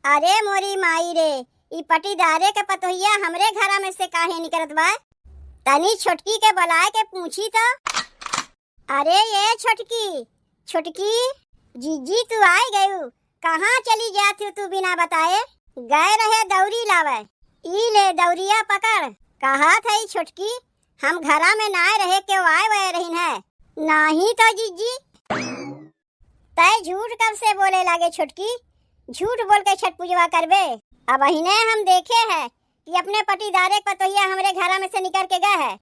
अरे मोरी माई रे, ई पटीदारे के पतोहिया हमरे घरा में से काहे निकलत बा? तनी छोटकी के बुलाए के पूछी तो। अरे ये छोटकी छोटकी, जीजी तू आई गयू? कहाँ चली जाती तू बिना बताए? गए रहे दौरी लावे, ई ले दौरिया पकड़। कहा था छोटकी हम घरा में ना रहे क्यों आए वह रही है? नहीं तो जीजी। तय झूठ कब से बोले लागे छोटकी? झूठ बोल के छठ पूजवा करबे? अब अहिने हम देखे है कि अपने पटीदारे पतोहिया हमरे घरा में से निकल के गए है।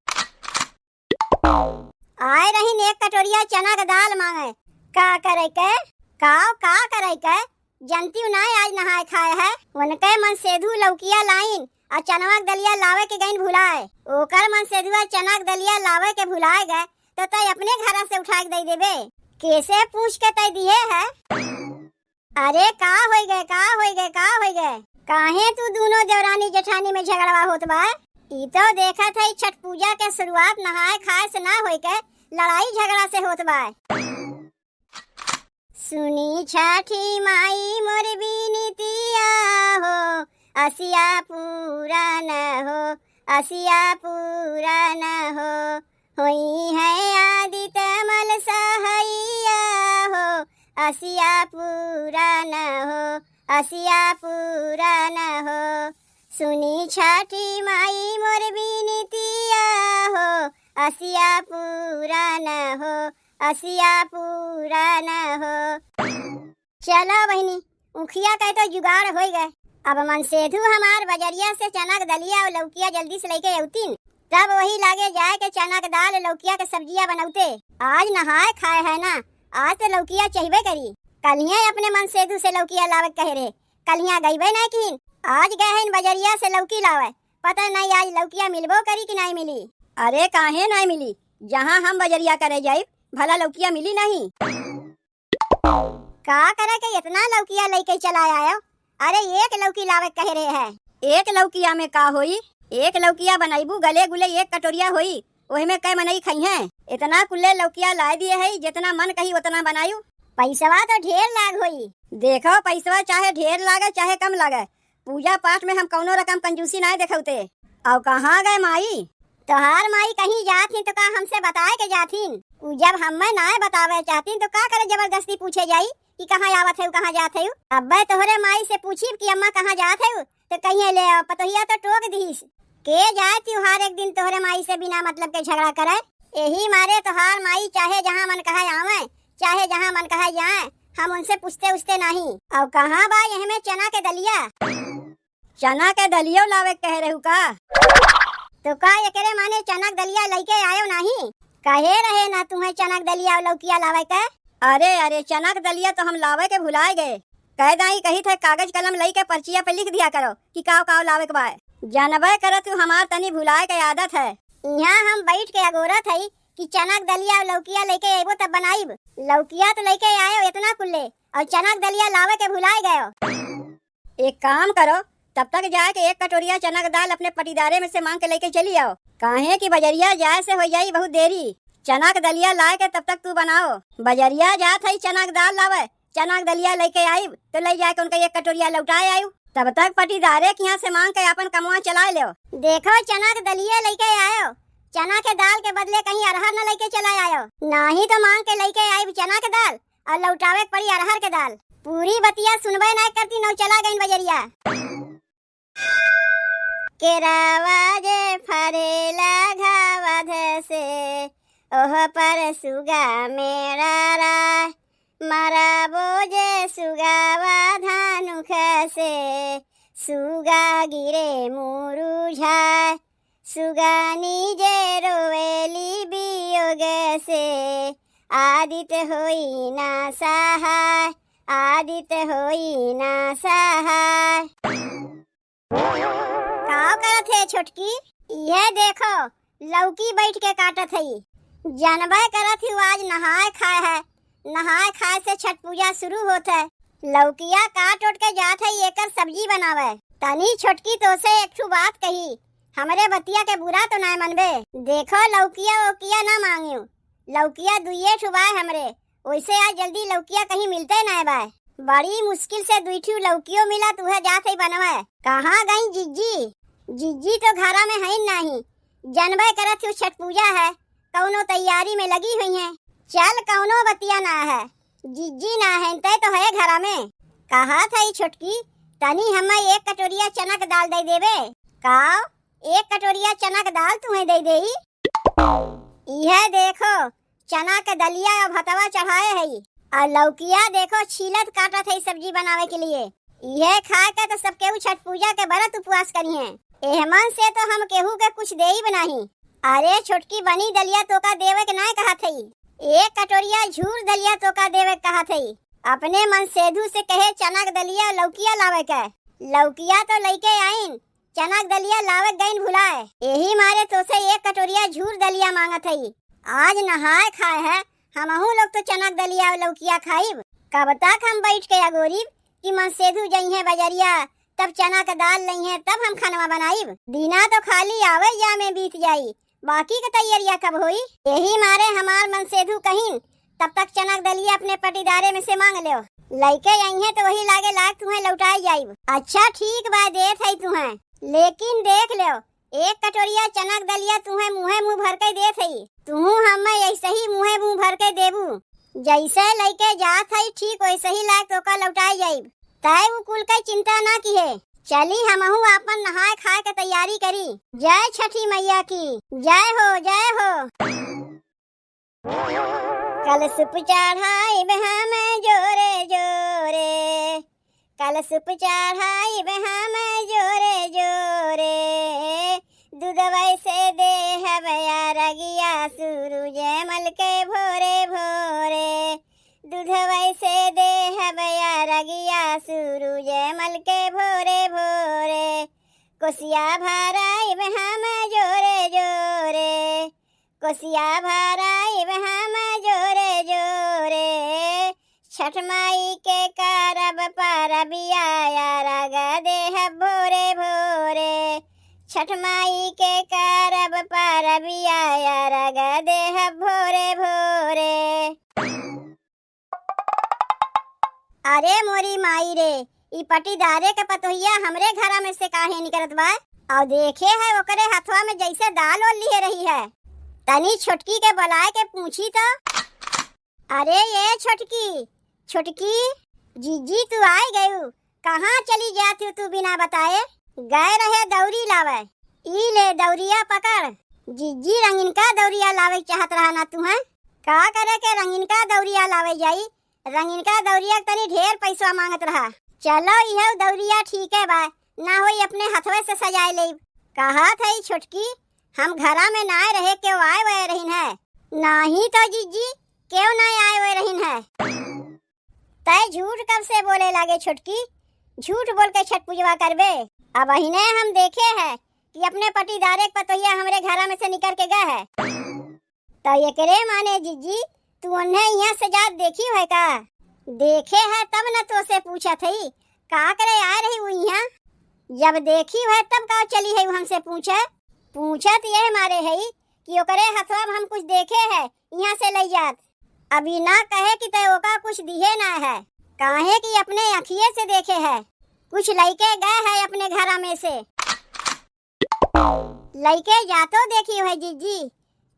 आए रही एक कटोरिया चना का दाल मांगे। का करे के? का करे के? जनती ना आज नहाए खाए है। उनके मन सेधु लौकिया लाइन और चनवा के दलिया लावे के गईन भुलाए। ओकर मन सेधुआ चना के दलिया लावे के भुलाए गए तो तय अपने घरा से उठा के दे देबे। कैसे पूछ के तय दिए है? अरे का हो गए काहे तू दोनों देवरानी जेठानी में झगड़वा होत बा? ई तो देखा था छठ पूजा के शुरुआत नहाए खाए से ना होई के लड़ाई झगड़ा से होत बा। सुनी छठी माई मोर बिनतिया हो, असिया पूरा न हो, असिया पूरा न हो। होई है आदित्य मल सहैया हो, असिया पूरा न हो, असिया पूरा न हो। सुनी छठी माई मोर बिनतिया हो, असिया पूरा न हो, असिया पूरा न हो। चलो बहनी, उखिया कहे तो जुगाड़ हो गए। अब मन सेधु हमार बजरिया से चना के दलिया और लौकिया जल्दी से लेके औतीन, तब वही लागे जाए के चना के दाल लौकिया के सब्जियां बनौते। आज नहाए खाए है ना, आज तो लौकिया चाहिए करी। कलिया अपने मन सेधु से लौकिया लावे कहे रे, कलिया गईबे ना की। आज गए हैं बजरिया से लौकी लावे, पता नहीं आज लौकिया मिलबो करी कि नहीं मिली। अरे काहे नहीं मिली? जहाँ हम बजरिया करे जाए भला लौकिया मिली नहीं? का करे के इतना लौकिया लेके चला आयो? अरे एक लौकी लावे कह रहे है। एक लौकिया में का होई? एक लौकिया बनाईबू गले गुले एक कटोरिया होई, ओही में कई मनई खाई है। इतना कुल्ले लौकिया ला दिए है, जितना मन कही उतना बनायू। पैसवा तो ढेर लाग होई। देखो पैसवा चाहे ढेर लागे चाहे कम लागे, पूजा पाठ में हम कौनो रकम कंजूसी नहीं देखौते। और कहाँ गए माई? तोहार माई कहीं जाती तो का हमसे बताए के जातीन? जब हमें ना बतावे चाहती तो का करे जबरदस्ती पूछे जाई कि कहाँ आवत है कहाँ जात है। अब तोहरे माई से पूछी कि अम्मा कहाँ जात है तो कहीं ले पतोहिया तो टोक दीस के जाए त्योहार एक दिन तोहरे माई से बिना मतलब के झगड़ा करे। यही मारे तोहार माई चाहे जहाँ मन कहे आवे चाहे जहाँ मन कहे जाए, हम उनसे पूछते नहीं। और कहाँ बा यह में चना के दलिया? चना के दलियो लावे कह रहे का? तो का एकरे माने चना के दलिया लेके आयो नहीं? कहे रहे ना तुम्हें चना के दलिया और लौकिया लावे के? अरे चना के दलिया तो हम लावे के भुलाए गए। कह दाई कही थे कागज कलम लई के पर्चिया पे लिख दिया करो कि काव लावे के बा। जानबे कर तू हमार तनी भुलाए के आदत है। यहाँ हम बैठ के अगोरत है कि चना के दलिया और लौकिया लेके आइबो तब बनाइब। लौकिया तो लेके आयो इतना कुल्ले और चना के दलिया लावे के भुलाए गयो। एक काम करो, तब तक जाए के एक कटोरिया चना के दाल अपने पटीदारे में से मांग के लेके चली आओ। काहे कि बजरिया जाए से हो जाई बहुत देरी। चना के दलिया लाए के तब तक तू बनाओ। बजरिया जात है चना के दाल लावे, चना के दलिया लेके आई तो ले जाके उनका एक कटोरिया लौटाए आयु। तब तक पटीदारे के यहाँ से मांग के अपन कमवा चला लो। देखो चना के दलिया लेके आयो, चना के दाल के बदले कहीं अरहर न लेके चला आयो। नहीं तो मांग के लेके आई चना के दाल और लौटावे पड़ी अरहर के दाल। पूरी बतिया सुनबे नहीं करती नौ चला गई बजरिया। केरावा जे फरेला घावध से ओह पर सुगा मेरा रा, मारा बोझे सुगावा धानुख से सुगा गिरे मुरुझाए, सुगानी जे रोवेली वियोग से आदित होई ना सहाय, आदित होई ना सहाय। का करत है छोटकी? यह देखो लौकी बैठ के काटत है। जानबे करत ही आज नहाए खाए है, नहाए खाए से छठ पूजा शुरू होत है। लौकिया काट उठ के जात है एकर सब्जी बनावे। तनी छोटकी तो से एक ठू बात कही, हमरे बतिया के बुरा तो ना मनबे। देखो लौकिया ओकिया ना मांगियो, लौकिया दुइये ठू बाय हमरे, वैसे आज जल्दी लौकिया कहीं मिलते ना बाय। बड़ी मुश्किल से दुईठू लौकियो मिला तुहे जात ही बनवे। कहाँ गई जिज्जी? जिज्जी तो घरा में है नहीं। जनबे करत हूँ छठ पूजा है, कौनो तैयारी में लगी हुई है। चल कौनो बतिया ना है, जिज्जी ना है तय तो है घरा में। कहा था छोटकी तनी हमें एक कटोरिया चना का दाल दे देवे। का एक कटोरिया चना का दाल तुम्हें दे देई? यह देखो चना का दलिया और भतवा चढ़ाए है, और लौकिया देखो छीलत काटत है सब्जी बनावे के लिए। यह खा के तो सब केहू छठ पूजा के व्रत उपवास करिए। एहमन से तो हम केहू के कुछ दे ही बनाही। अरे छोटकी बनी दलिया तोका देवे के ना कहा थी, एक कटोरिया झूर दलिया तोका देवे कहा थी। अपने मन सेधु से कहे चना का दलिया लौकिया लावे के। लौकिया तो लेके आईन, चना का दलिया लावे गईन भुलाए। यही मारे तो से एक कटोरिया झूर दलिया मांगत है। आज नहाए खाए है, हमहू लोग तो चना का दलिया और लौकिया खाइब। कब तक हम बैठ के अगोरीब कि मन सेधु जई है बजरिया, तब चना का दाल नहीं है तब हम खाना बनाइब। दीना तो खाली आवे या में बीत जाई, बाकी का तैयारियां कब होई? यही मारे हमार मन सेधु कहीं तब तक चना का दलिया अपने पटीदारे में से मांग लो। लइके आई है तो वही लागे लाग तुम्हें लौटाई जाइब। अच्छा ठीक बा देत है तुम्हें, लेकिन देख लो एक कटोरिया चना का दलिया तुम्हें मुँहे मुँह भर के देत है। तू हमें ऐसे ही मुँहे मुँह भर के देबू। जैसे लइके जात है ठीक वैसे ही लाग तो का लौटाई जाइब। तय वो कुल का चिंता ना की है। चली हमहू अपन नहाए खाए के तैयारी करी। जय छठी मैया की जय हो जय हो। कलशुप चढ़ाई हम जोरे जोरे, कलशुप चढ़ाई हम जोरे जोरे। दूधवा से देह बया रगिया सूरज मल के भोरे भोरे। दूधवा से देह बया रगिया सूरज मल के भोरे भोरे। कोसिया भराई हम जोरे जोरे, कोसिया भराई हम जोरे जोरे। छठ माई के करब परबिया रग देह भोरे भोरे। छठ माई के करब परबिया रग देह भोरे भोरे। अरे मोरी माई रे, ई पटीदारे के पतोहिया हमरे घरा में से काहे निकलत बा? और देखे है ओकरे हथवा में जैसे दाल और लिए रही है। तनी छोटकी के बुलाए के पूछी तो। अरे ये छोटकी छोटकी, जीजी तू आई गयू, कहाँ चली जाती तू बिना बताए? गए रहे दौरी लावे, ई ले दौरिया पकड़। जीजी रंगीन का दौरिया लावे चाहत रहा ना तुम्हें? का करे के रंगीन का दौरिया लावे जाई? रंगीन का दौरिया तनी ढेर पैसा मांगत रहा। चलो यह दौरिया ठीक है बा, ना होई अपने हथवे से सजाए ले। कहा था छोटकी हम घरा में ना रहे क्यों आए हुए रहीन है? नहीं तो जीजी क्यों ना आए हुए रहीन है? तय झूठ कब से बोले लागे छोटकी? झूठ बोल के छठ पूजवा करबे? अब अहिने हम देखे है कि अपने पटीदारे के पतोहिया हमरे घरा में से निकल के गए है। तो ये करे माने जीजी तू उन्हें यहाँ से जात देखी है का? देखे है तब न तो से पूछा थी का करे आ रही हुई यहाँ? जब देखी है तब का चली है हमसे पूछत ये मारे है कि ओकरे हथवा हम कुछ देखे है यहाँ से ले जात। अभी ना कहे कि तय ओका कुछ दिए ना है, काहे कि अपने अखिए से देखे है। कुछ लइके गए है अपने घरा में से। लइके जातो देखी है जीजी।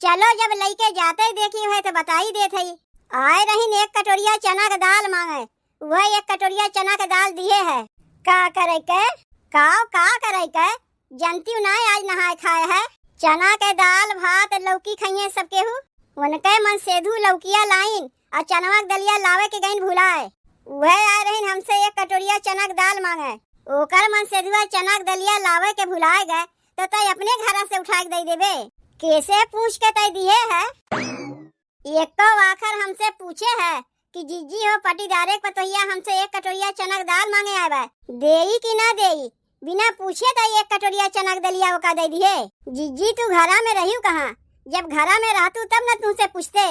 चलो जब लइके जाते देखी है तो बताई देत है। आए रही एक कटोरिया चना का दाल मांगे, वह एक कटोरिया चना का दाल दिए है। का करे के का करे के जनती ना आज नहाए खाए है। चना के दाल भात लौकी खाइए सब केहू। उनके मन सेधु लौकिया लाइन और चनवा के दलिया लावे के गईन भुलाए। वह आ रही हमसे एक कटोरिया चना का दाल मांगे, ओकर मन सेधुआ चना के दलिया लावे के भुलाए गए तो तय अपने घरा से उठा के दे देबे। कैसे पूछ के तय दिए है? एक तो आखिर हमसे पूछे है कि जीजी हो पटीदारे पतोहिया हमसे एक कटोरिया चना का दाल मांगे आवे, देई कि ना देई? बिना पूछे तो एक कटोरिया चना का दलिया ओका दे दिए। जीजी तू घरा में रही कहाँ? जब घरा में रहतू तब न तुमसे पूछते।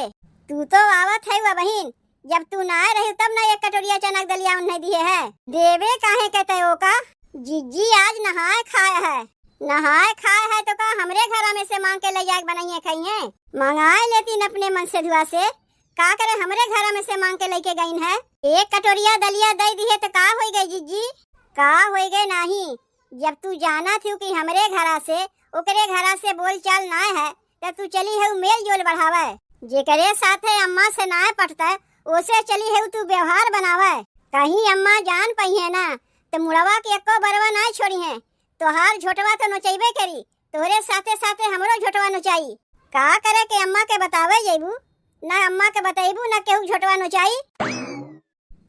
तू तो आवत है वह बहन, जब तू ना रही तब न एक कटोरिया चना का दलिया उन्हें दिए है। देवे काहे कहते हो का? जीजी आज नहाए खाए है, नहाए खाए है तो का हमरे घरा में से मांग के ले जाके बनाइए खाइए? मंगाए लेती अपने मन से धुआ से, का करे हमरे घर में से मांग के लेके गईन है। एक कटोरिया दलिया दे दी है तो का हो गई जीजी? का हो गए नहीं, जब तू जाना थी कि हमरे घरा से ओकरे घरा से बोल चाल ना है तो तू चली है मेल जोल बढ़ावे। जेकरे साथे अम्मा से ना पटता ओसे चली है तू व्यवहार बनावे। कहीं अम्मा जान पई है ना तो मुड़वा के एको बरवा ना छोड़ी है। तोहार झोटवा तो नचैबे करी, तोहरे साथे साथे हमरो झोटवा नचाई। का करे के अम्मा के बतावे जेबू ना अम्मा के बताइबू ना केहू झोटवा नचाई।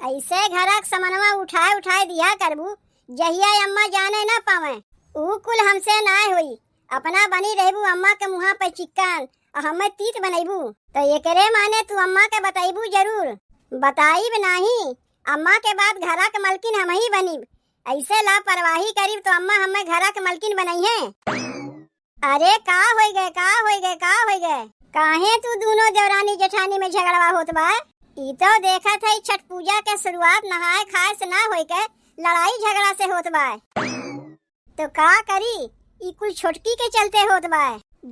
ऐसे घरक समनवा उठाए उठाए दिया करबू जहिया अम्मा जाने ना पावे। ऊ कुल हमसे ना होई, अपना बनी रहबू अम्मा के मुहा पे चिक्कन और हमें तीत बनैबू। तो एकरे माने तू अम्मा के बताइबू जरूर। बताइब नहीं, अम्मा के बाद घरा के मलकिन हम ही बनीब। ऐसे लापरवाही करीब तो अम्मा हमें घरा के मलकिन बनाई है। अरे का हो गए का हो गए का हो गए? काहे तू दोनों देवरानी जेठानी में झगड़वा होत बा? ई तो देखा था छठ पूजा के शुरुआत नहाए खाए से ना होई के लड़ाई झगड़ा से होत बा। तो का करी, ई कुल छोटकी के चलते होत बा।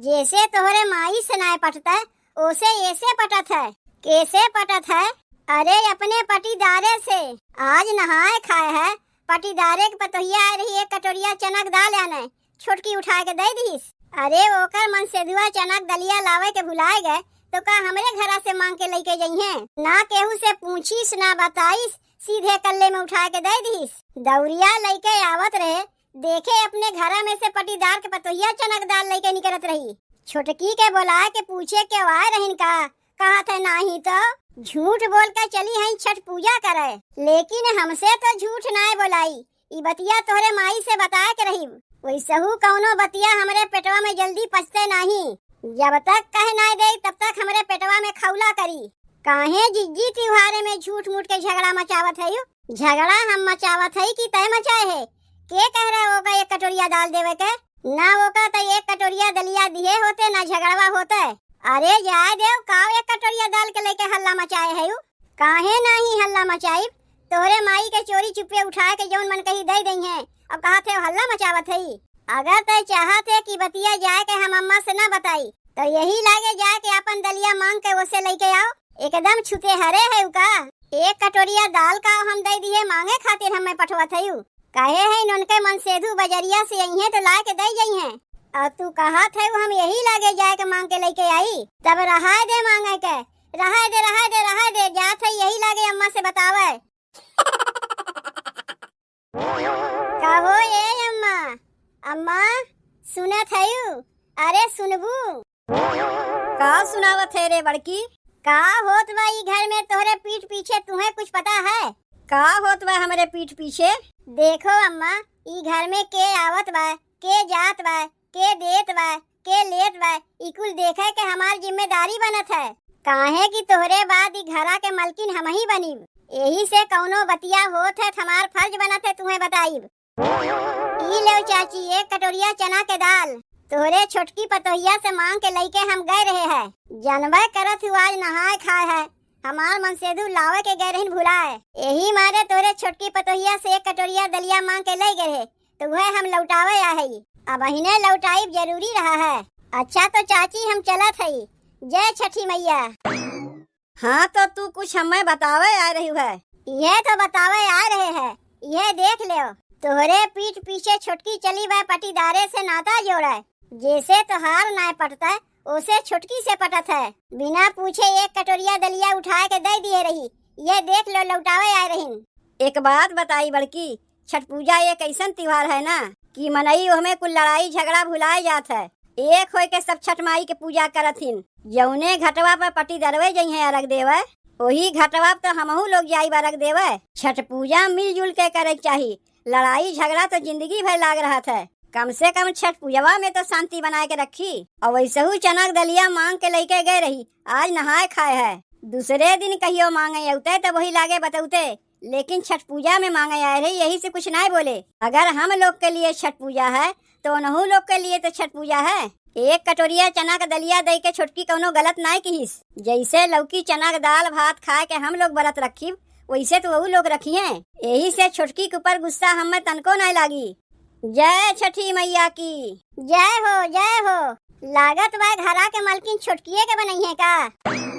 जैसे तोहरे माई से ना पटता ओसे ऐसे पटत है। कैसे पटत है? अरे अपने पटीदारे से। आज नहाए खाए है, पटीदारे के पतोहिया आ रही एक कटोरिया चनक दाल आने छोटकी उठा के दे दीस। अरे ओकर मन से दुआ चनक दलिया लावे के भुलाए गए तो का हमरे घरा से मांग के लेके जइहे? ना केहू से पूछीस ना बताईस, सीधे कल्ले में उठा के दे दीस। दौरिया लेके आवत रहे, देखे अपने घरा में से पटीदार के पतोहिया चनक दाल लेके निकलत रही। छोटकी के बुलाए के पूछे के आए रहीन का, कहा थे नहीं तो झूठ बोल के चली है छठ पूजा करे। लेकिन हमसे तो झूठ ना बोलाई, ई बतिया तोहरे माई से बताए के रही। वैसहू कौनो बतिया हमरे पेटवा में जल्दी पचते नहीं। जब तक कह ना दे तब तक हमरे पेटवा में खौला करी। काहे जिज्जी त्योहारे में झूठ मूठ के झगड़ा मचावत है? झगड़ा हम मचावत है कि तय मचाए है? के कह रहे होगा एक कटोरिया दाल देवे के? ना होगा तो एक कटोरिया दलिया दिए होते ना झगड़वा होते। अरे जाए देव काव एक कटोरिया दाल के लेके हल्ला मचाए है? काहे नहीं हल्ला मचाई? तोहरे माई के चोरी चुपे उठाए के जौन मन कही दे दई है अब कहा थे हल्ला मचावत है। अगर तय चाहते कि बतिया जाए के हम अम्मा से ना बताई तो यही लागे जाए के अपन दलिया मांग के उसे लेके आओ। एकदम छुते हरे है का? एक कटोरिया दाल का हम दे दिए मांगे खातिर हमें पठवत है। कहे है उनके मन सेधु बजरिया से यही तो ला के दे गई है। और तू कहा थे हम यही लागे जाए के मांग के लेके आई। तब रहा दे मांगे के, रहा दे रहा दे रहा दे जात है यही लागे अम्मा से बतावे। कहो ये अम्मा, अम्मा सुनत है? अरे सुनबू? का सुनावत है रे बड़की? का होत बा ई घर में तोहरे पीठ पीछे तुम्हें कुछ पता है? का होत बा हमारे पीठ पीछे? देखो अम्मा, ई घर में के आवत बा, के जात बा, के देत बा, के लेत बा, ई कुल देखे के हमार जिम्मेदारी बनत है। काहे कि तोहरे बाद ई घरा के मलकिन हम ही बनीब। यही से कौनो बतिया होत है हमार फर्ज बनत है तुम्हें बताइब। ई ले चाची एक कटोरिया चना के दाल तोहरे छोटकी पतोहिया से मांग के लेके हम गए रहे हैं। जनबे करत हुआ आज नहाए खाए है, हमार मन सेधु लावे के गए रहीन भुलाए। यही मारे तोरे छोटकी पतोहिया से एक कटोरिया दलिया मांग के ले गए तो वह हम लौटावे आ है। अब अहिने लौटाई जरूरी रहा है। अच्छा तो चाची हम चलत है। जय छठी मैया। हाँ तो तू कुछ हमें बतावे आ रही है? यह तो बतावे आ रहे हैं, यह देख ले तोहरे पीठ पीछे छोटकी चली वह पटीदारे से नाता जोड़ा। जैसे तोहार ना पटता उसे छुटकी से पटत है। बिना पूछे एक कटोरिया दलिया उठा के दे दिए रही। ये देख लो लौटावे आ रही। एक बात बताई बड़की, छठ पूजा एक ऐसा त्योहार है ना कि मनई हमें कुल लड़ाई झगड़ा भुलाए जात है। एक होके सब छठ माई के पूजा करथिन। जौने घटवा पर पटी दरवे जई है अर्घ देवे वही घटवा तो हमहू लोग जाई अर्घ देवे। छठ पूजा मिलजुल के करे चाहिए। लड़ाई झगड़ा तो जिंदगी भर लाग रहा था। कम से कम छठ पूजवा में तो शांति बनाए के रखी। और वैसे ही चनक दलिया मांग के लेके गए रही। आज नहाए खाए है, दूसरे दिन कहियो मांगे अउते तो वही लागे बतौते। लेकिन छठ पूजा में मांगे आए रही, यही से कुछ नहीं बोले। अगर हम लोग के लिए छठ पूजा है तो उन्हों लोग के लिए तो छठ पूजा है। एक कटोरिया चना का दलिया दे के छोटकी कौनो गलत नहीं किहिस। जैसे लौकी चना का दाल भात खाए के हम लोग व्रत रखी वैसे तो वो लोग रखी हैं। यही से छोटकी के ऊपर गुस्सा हमें तनको नहीं लागी। जय छठी मैया की जय हो जय हो। लागत बा घरा के मलकिन छोटकिए के बनई है का?